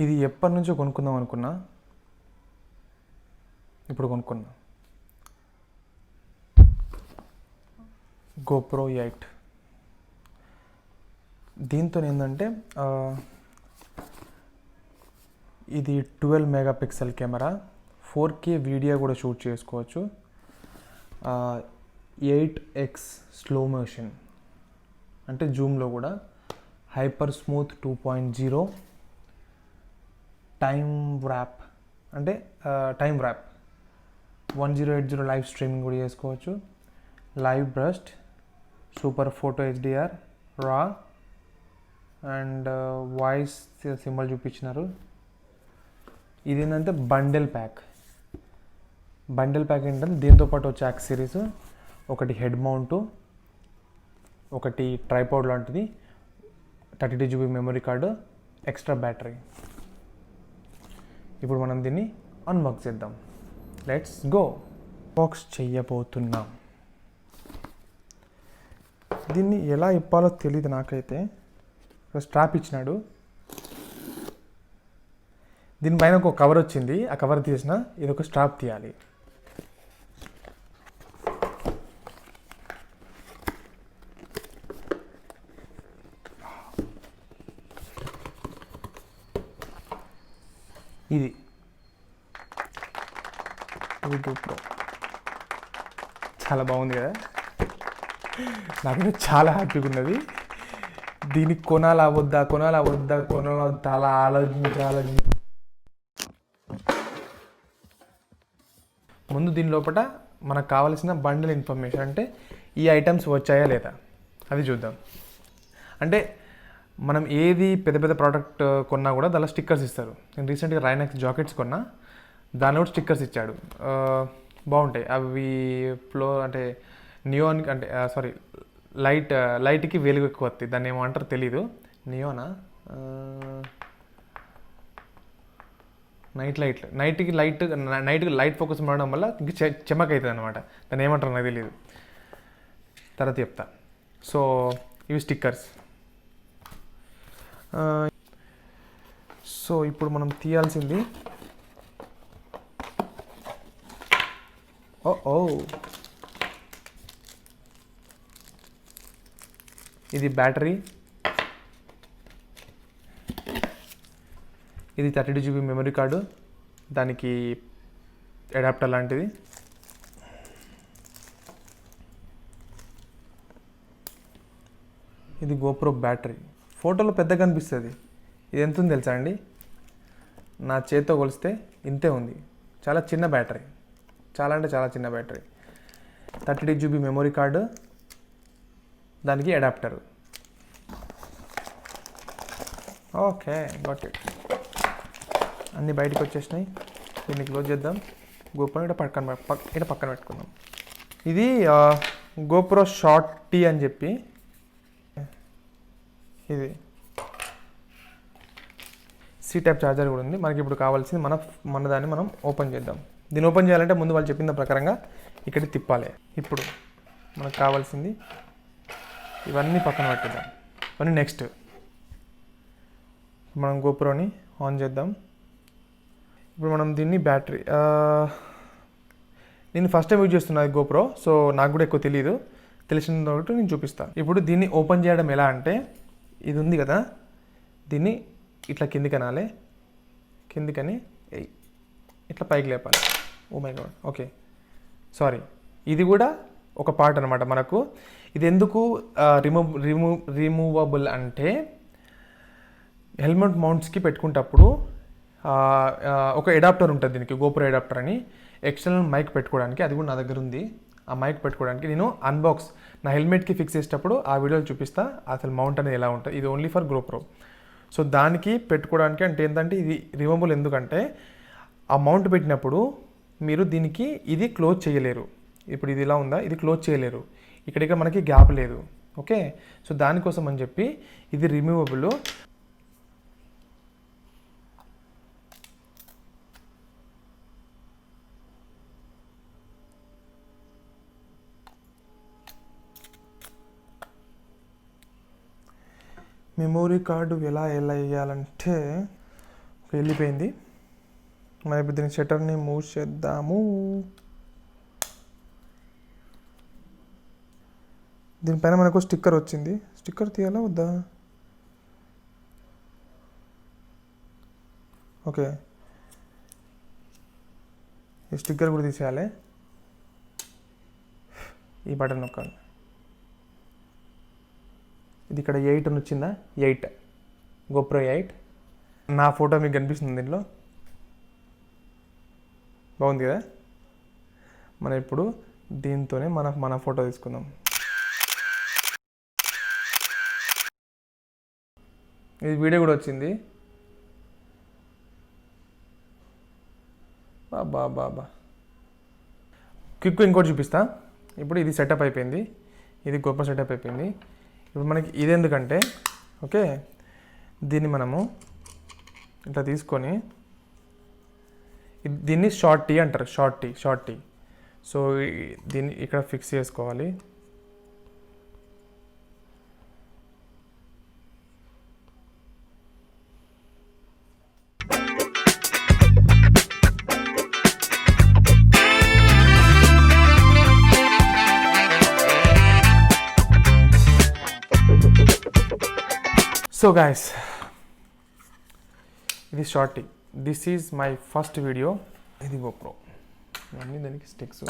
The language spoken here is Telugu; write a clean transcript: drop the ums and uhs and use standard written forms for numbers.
ఇది ఎప్పటి నుంచో కొనుక్కుందాం అనుకున్నా, ఇప్పుడు కొనుక్కున్నా. GoPro 8. దీంతో ఏంటంటే ఇది 12 మెగాపిక్సెల్ కెమెరా, 4K వీడియో కూడా షూట్ చేసుకోవచ్చు, 8x స్లో మోషన్ అంటే జూమ్లో కూడా, హైపర్ స్మూత్ 2.0, టైమ్ ర్యాప్ అంటే టైమ్ ర్యాప్ 1080 లైవ్ స్ట్రీమింగ్ కూడా చేసుకోవచ్చు, live breast, super photo HDR, రా అండ్ వాయిస్ సింబల్ చూపించినారు. ఇది ఏంటంటే బండిల్ ప్యాక్ ఏంటంటే దీంతోపాటు వచ్చే యాక్సెసరీస్, ఒకటి హెడ్ మౌంటు, ఒకటి ట్రైపాడ్ లాంటిది, 32GB memory card, extra battery. ఇప్పుడు మనం దీన్ని అన్బాక్స్ చేద్దాం. Let's go. బాక్స్ చెయ్యబోతున్నాం. దీన్ని ఎలా ఇప్పాలో తెలియదు నాకైతే. స్ట్రాప్ ఇచ్చినాడు, దీనిపైన ఒక కవర్ వచ్చింది, ఆ కవర్ తీసిన ఇది ఒక స్ట్రాప్ తీయాలి. ఇది GoPro చాలా బాగుంది కదా, నాకైతే చాలా హ్యాపీగా ఉన్నది. దీనికి కొనాలా వద్దా అలా ఆలోచించి ముందు దీని లోపల మనకు కావాల్సిన బండిల్ ఇన్ఫర్మేషన్, అంటే ఈ ఐటమ్స్ వచ్చాయా లేదా అది చూద్దాం. అంటే మనం ఏది పెద్ద పెద్ద ప్రోడక్ట్ కొన్నా కూడా దానిలో స్టిక్కర్స్ ఇస్తారు. నేను రీసెంట్గా రైనాక్స్ జాకెట్స్ కొన్నా, దానిలో కూడా స్టిక్కర్స్ ఇచ్చాడు, బాగుంటాయి అవి. ఫ్లో అంటే నియోన్ అంటే సారీ లైట్కి వెలుగు ఎక్కువ వస్తాయి, దాన్ని ఏమో అంటారు తెలీదు. నియోనా, నైట్కి లైట్ ఫోకస్ ಮಾಡడం వల్ల ఇంక చెమక్ అవుతుంది అనమాట, దాన్ని ఏమంటారు నాకు తెలియదు, తర్వాత చెప్తా. సో ఇవి స్టిక్కర్స్. సో ఇప్పుడు మనం తీయాల్సింది ఇది బ్యాటరీ, ఇది 32GB మెమరీ కార్డు, దానికి అడాప్టర్ లాంటిది, ఇది GoPro బ్యాటరీ. ఫోటోలో పెద్దగా కనిపిస్తుంది, ఇది ఎంత ఉంది తెలుసా అండి, నా చేతితో కొలిస్తే ఇంతే ఉంది. చాలా చిన్న బ్యాటరీ, చాలా అంటే చాలా చిన్న బ్యాటరీ. 32GB మెమరీ కార్డు, దానికి అడాప్టర్. Okay, got it. అన్నీ బయటకు వచ్చేసినాయి. దీన్ని క్లోజ్ చేద్దాం. GoPro ఇట్లా పక్కన పెట్టుకుందాం. ఇది GoPro షార్ట్ టీ అని చెప్పి, ఇది సి టైప్ ఛార్జర్ కూడా ఉంది. మనకి ఇప్పుడు కావాల్సింది మన దాన్ని మనం ఓపెన్ చేద్దాం. దీన్ని ఓపెన్ చేయాలంటే ముందు వాళ్ళు చెప్పిన ప్రకారంగా ఇక్కడ తిప్పాలి. ఇప్పుడు మనకు కావాల్సింది ఇవన్నీ పక్కన పెట్టేద్దాం. ఇవన్నీ నెక్స్ట్. మనం GoProని ఆన్ చేద్దాం. ఇప్పుడు మనం దీన్ని బ్యాటరీ, నేను ఫస్ట్ టైం యూజ్ చేస్తున్నది GoPro, సో నాకు కూడా ఎక్కువ తెలియదు, తెలిసిన ఒకటి నేను చూపిస్తాను. ఇప్పుడు దీన్ని ఓపెన్ చేయడం ఎలా అంటే, ఇది ఉంది కదా, దీన్ని ఇట్లా కిందికి కిందికని ఇట్లా పైకి లేపాలి. Oh my God, okay sorry, ఇది కూడా ఒక పార్ట్ అనమాట మనకు. ఇది ఎందుకు రిమూవబుల్ అంటే, హెల్మెట్ మౌంట్స్కి పెట్టుకుంటప్పుడు ఒక అడాప్టర్ ఉంటుంది దీనికి, GoPro అడాప్టర్ అని, ఎక్స్టర్నల్ మైక్ పెట్టుకోవడానికి. అది కూడా నా దగ్గర ఉంది. ఆ మైక్ పెట్టుకోవడానికి నేను అన్బాక్స్ నా హెల్మెట్కి ఫిక్స్ చేసేటప్పుడు ఆ వీడియోలు చూపిస్తా, అసలు మౌంట్ అనేది ఎలా ఉంటుంది. ఇది ఓన్లీ ఫర్ GoPro. సో దానికి పెట్టుకోవడానికి అంటే ఏంటంటే, ఇది రిమూవబుల్ ఎందుకంటే, ఆ మౌంట్ పెట్టినప్పుడు మీరు దీనికి ఇది క్లోజ్ చేయలేరు. ఇప్పుడు ఇది ఇలా ఉందా, ఇది క్లోజ్ చేయలేరు, ఇక్కడ మనకి గ్యాప్ లేదు. ఓకే, సో దానికోసం అని చెప్పి ఇది రిమూవబుల్. మెమొరీ కార్డు ఎలా వేయాలంటే, వెళ్ళిపోయింది. మనం ఇప్పుడు దీని షట్టర్ని మూవ్ చేద్దాము. దీనిపైన మనకు స్టిక్కర్ వచ్చింది. స్టిక్కర్ తీయాలా వద్దా? ఓకే, ఈ స్టిక్కర్ కూడా తీసేయాలి. ఈ బటన్ నొక్కాలి. ఇది ఇక్కడ 8 అని వచ్చిందా? 8 GoPro 8. నా ఫోటో మీకు కనిపిస్తుంది దీంట్లో. బాగుంది కదా? మనం ఇప్పుడు దీంతోనే మన ఫోటో తీసుకుందాం. ఇది వీడియో కూడా వచ్చింది. బాబా క్విక్ ఇంకోటి చూపిస్తా. ఇప్పుడు ఇది సెటప్ అయిపోయింది. ఇది GoPro సెటప్ అయిపోయింది. ఇప్పుడు మనకి ఇది ఎందుకంటే, ఓకే, దీన్ని మనము ఇట్లా తీసుకొని దీన్ని షార్ట్ టీ అంటారు. Short T. సో దీన్ని ఇక్కడ ఫిక్స్ చేసుకోవాలి. సో గైస్, ఇది short T. This is my first video. ఇది GoPro. ఇవన్నీ దానికి స్టిక్స్.